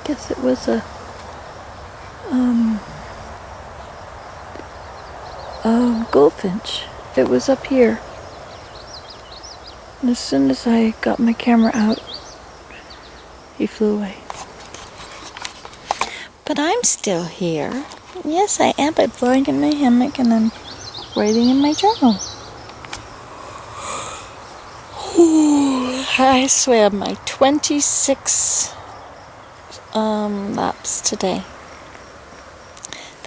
guess it was a goldfinch. It was up here. And as soon as I got my camera out, he flew away. But I'm still here. Yes, I am. I'm lying in my hammock and I'm writing in my journal. I swam my 26 laps today.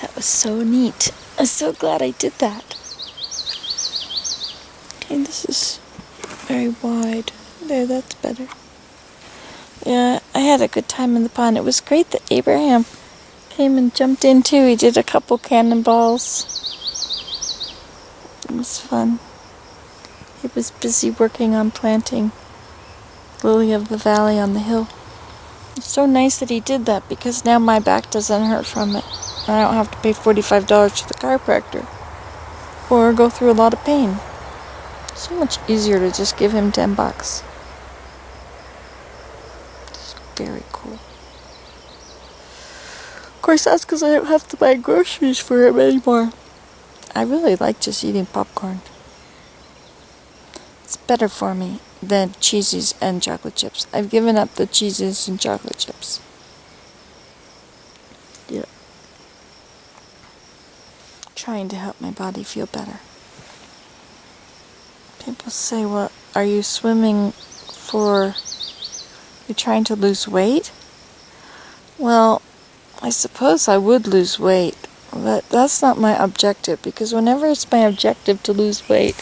That was so neat. I'm so glad I did that. Okay, this is very wide. There, that's better. Yeah, I had a good time in the pond. It was great that Abraham came and jumped in too. He did a couple cannonballs. It was fun. He was busy working on planting lily of the valley on the hill. It's so nice that he did that because now my back doesn't hurt from it. And I don't have to pay $45 to the chiropractor or go through a lot of pain. So much easier to just give him $10. It's very cool. Of course, that's because I don't have to buy groceries for him anymore. I really like just eating popcorn. It's better for me than cheeses and chocolate chips. I've given up the cheeses and chocolate chips. Yeah. Trying to help my body feel better. People say, well, are you swimming for, you're trying to lose weight? Well, I suppose I would lose weight, but that's not my objective, because whenever it's my objective to lose weight,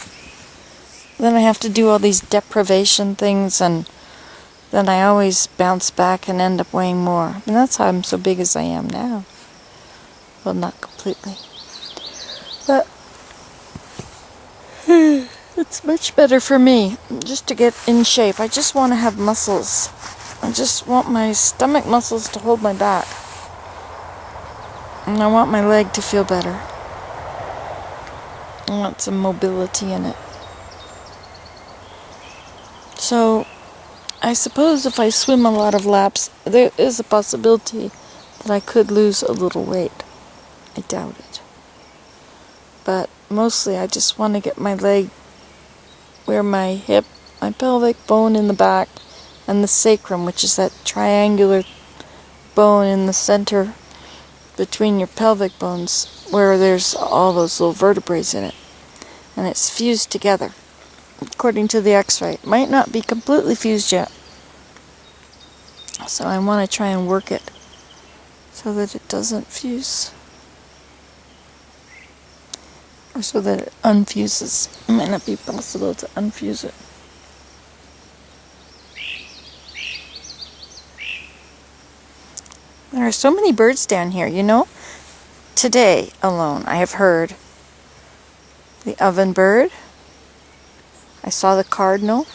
then I have to do all these deprivation things, and then I always bounce back and end up weighing more. And that's how I'm so big as I am now. Well, not completely. But it's much better for me just to get in shape. I just want to have muscles. I just want my stomach muscles to hold my back. And I want my leg to feel better. I want some mobility in it. So, I suppose if I swim a lot of laps, there is a possibility that I could lose a little weight. I doubt it. But mostly I just want to get my leg where my hip, my pelvic bone in the back, and the sacrum, which is that triangular bone in the center between your pelvic bones, where there's all those little vertebrae in it. And it's fused together, according to the x-ray. It might not be completely fused yet. So I want to try and work it so that it doesn't fuse. Or so that it unfuses. It might not be possible to unfuse it. There are so many birds down here, you know. Today alone I have heard the ovenbird. I saw the cardinal.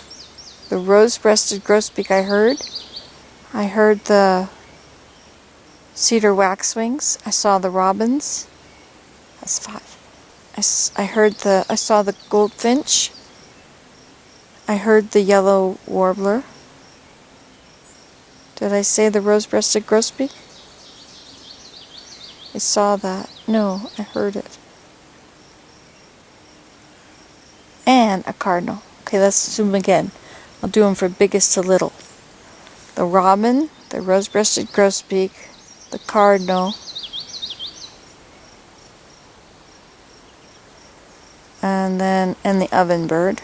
The rose-breasted grosbeak I heard. I heard the cedar waxwings. I saw the robins. That's 5. I saw the goldfinch. I heard the yellow warbler. Did I say the rose-breasted grosbeak? I saw that. No, I heard it. And a cardinal. Okay, let's zoom again. I'll do them from biggest to little. The robin, the rose-breasted grosbeak, the cardinal, and the ovenbird,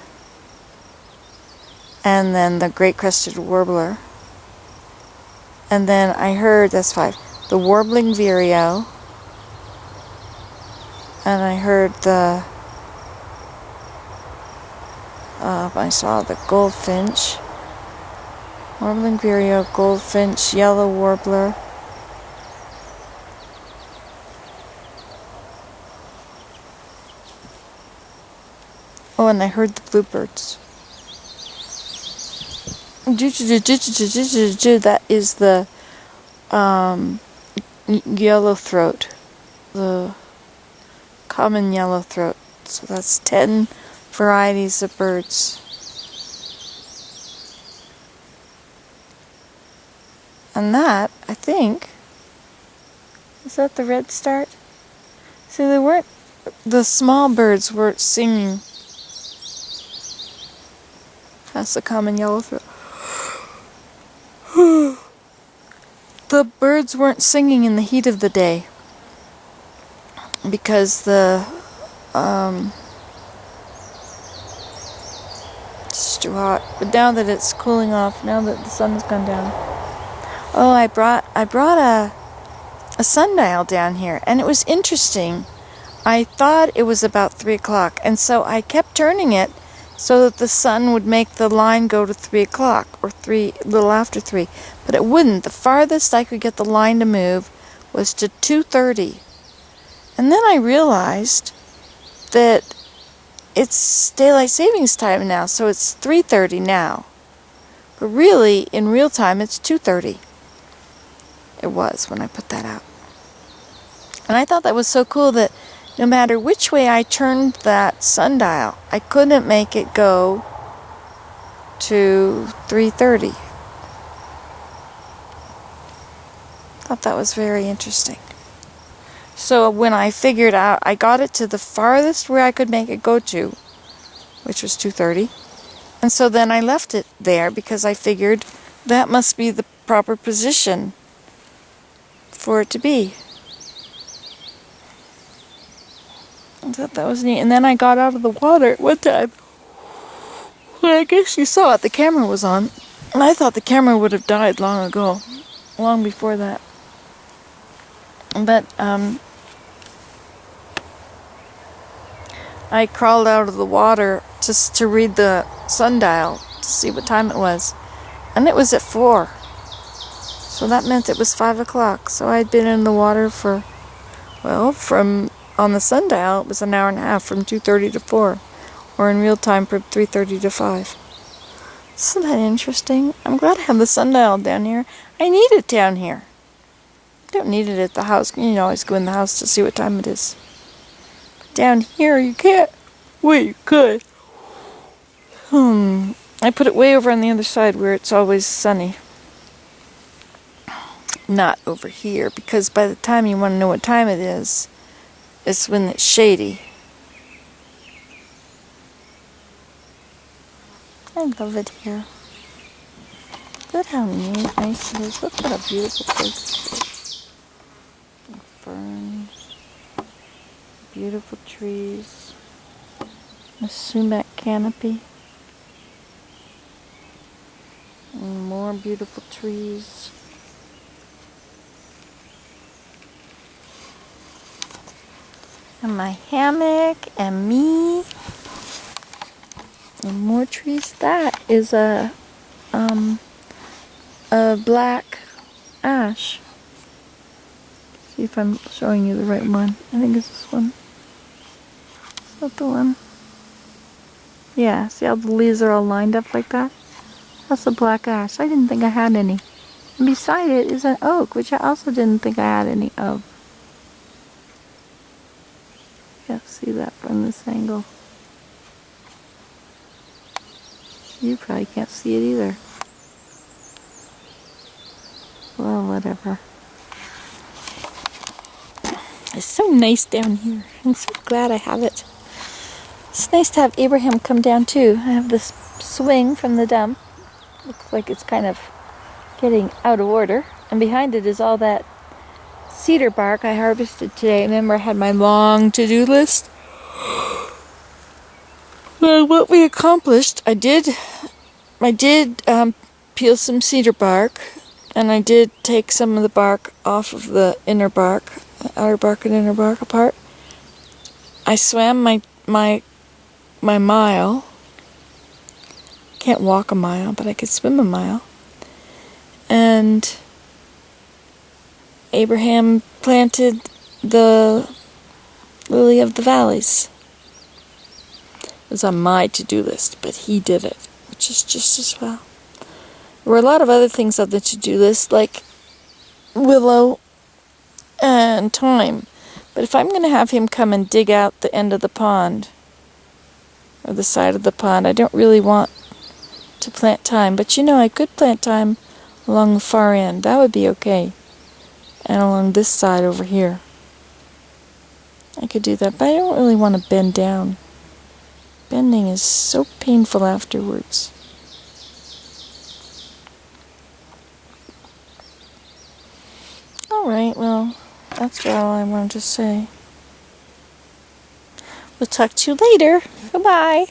and then the great-crested warbler, and then I heard, that's 5, the warbling vireo, and I heard I saw the goldfinch, warbling vireo, goldfinch, yellow warbler, oh, and I heard the bluebirds. That is the yellow throat, the common yellow throat. So that's 10 varieties of birds. And that, I think, think. Is that the red start? See, the small birds weren't singing. That's the common yellowthroat. The birds weren't singing in the heat of the day because it's too hot. But now that it's cooling off, now that the sun has gone down. Oh, I brought a sundial down here, and it was interesting. I thought it was about 3 o'clock, and so I kept turning it so that the sun would make the line go to 3 o'clock, or a little after 3. But it wouldn't. The farthest I could get the line to move was to 2:30. And then I realized that it's daylight savings time now, so it's 3:30 now. But really, in real time, it's 2:30. It was when I put that out. And I thought that was so cool that no matter which way I turned that sundial, I couldn't make it go to 3:30. Thought that was very interesting. So when I figured out, I got it to the farthest where I could make it go to, which was 2:30. And so then I left it there because I figured that must be the proper position for it to be. I thought that was neat. And then I got out of the water one time. Well, I guess you saw it. The camera was on. And I thought the camera would have died long ago. Long before that. But, I crawled out of the water just to read the sundial to see what time it was. And it was at 4. So that meant it was 5 o'clock. So I'd been in the water for, on the sundial, it was an hour and a half, from 2:30 to 4. Or in real time, from 3:30 to 5. Isn't that interesting? I'm glad I have the sundial down here. I need it down here. I don't need it at the house. You can always go in the house to see what time it is. But down here, you can't. Well, you could. I put it way over on the other side where it's always sunny. Not over here, because by the time you want to know what time it is, it's when it's shady. I love it here. Look how nice it is. Look what a beautiful place it is. And ferns. Beautiful trees. A sumac canopy. And more beautiful trees. And my hammock and me. And more trees. That is a black ash. See if I'm showing you the right one. I think it's this one. Is that the one? Yeah, see how the leaves are all lined up like that? That's a black ash. I didn't think I had any. And beside it is an oak, which I also didn't think I had any of. Can't see that from this angle. You probably can't see it either. Well, whatever. It's so nice down here. I'm so glad I have it. It's nice to have Abraham come down too. I have this swing from the dump. Looks like it's kind of getting out of order. And behind it is all that cedar bark I harvested today. Remember, I had my long to-do list? Well, what we accomplished, I did peel some cedar bark, and I did take some of the bark off of the inner bark, outer bark and inner bark apart. I swam my mile. Can't walk a mile, but I could swim a mile. And Abraham planted the lily of the valleys. It was on my to-do list, but he did it, which is just as well. There were a lot of other things on the to-do list, like willow and thyme. But if I'm going to have him come and dig out the end of the pond, or the side of the pond, I don't really want to plant thyme. But I could plant thyme along the far end. That would be okay. and along this side over here. I could do that, but I don't really want to bend down. Bending is so painful afterwards. Alright, well, that's about all I wanted to say. We'll talk to you later. Goodbye.